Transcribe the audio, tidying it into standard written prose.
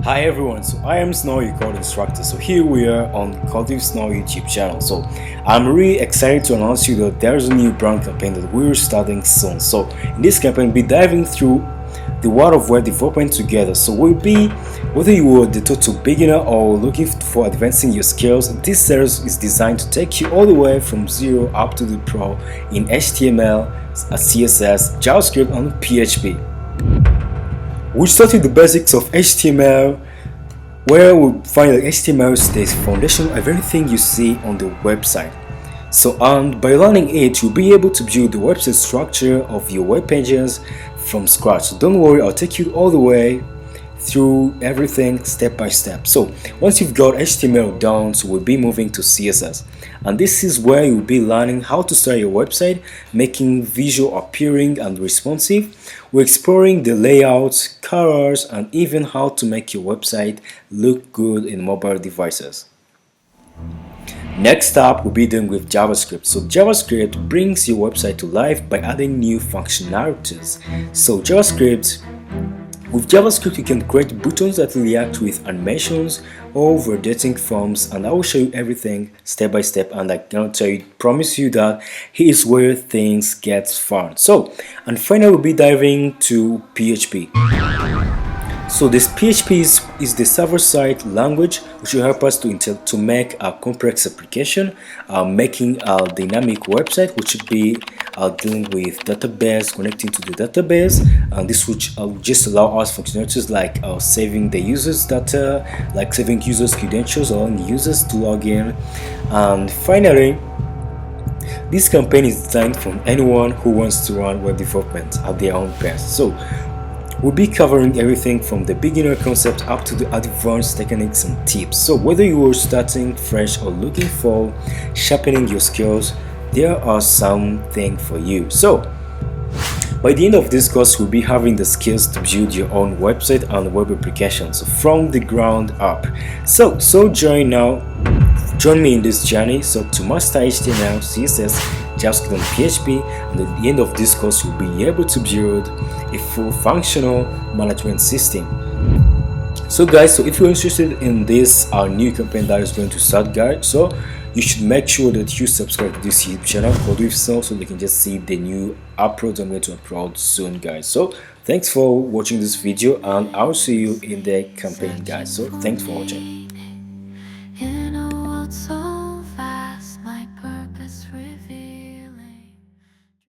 Hi everyone, so I am Snoaw, your code instructor. So here we are on the Cultive Snow YouTube channel. So I'm really excited to announce you that there's a new brand campaign that we're starting soon. So in this campaign, we'll be diving through the world of web development together. So we'll be, whether you are the total beginner or looking for advancing your skills, this series is designed to take you all the way from zero up to the pro in HTML, CSS, JavaScript and PHP. We'll start with the basics of HTML, where we'll find that HTML is the foundation of everything you see on the website. So by learning it, you'll be able to build the website structure of your web pages from scratch. So don't worry, I'll take you all the way through everything step by step. So once you've got HTML down, so we'll be moving to CSS, and this is where you'll be learning how to style your website, making visual appearing and responsive. We're exploring the layouts, colors, and even how to make your website look good in mobile devices. Next up, we'll be dealing with JavaScript. So JavaScript brings your website to life by adding new functionalities. So with JavaScript, you can create buttons that react with animations or validating forms, and I will show you everything step by step, and I can promise you that here's where things get fun. So, and finally we'll be diving to PHP. So this PHP is the server-side language which will help us to make a complex application, making a dynamic website, which would be dealing with database, connecting to the database, and this would just allow us functionalities like saving the users data, like saving users credentials, allowing users to log in. And finally, this campaign is designed for anyone who wants to run web development at their own pace. So we'll be covering everything from the beginner concept up to the advanced techniques and tips. So whether you are starting fresh or looking for sharpening your skills, there are something for you. So by the end of this course, we'll be having the skills to build your own website and web applications from the ground up. So join me in this journey. So to master HTML, CSS, JavaScript and PHP, and at the end of this course you'll be able to build a full functional management system. So guys, so if you're interested in this new campaign that is going to start, guys, so you should make sure that you subscribe to this YouTube channel called with Snoaw, so you can just see the new uploads I'm going to upload soon, guys. So thanks for watching this video, and I'll see you in the campaign, guys. So thanks for watching.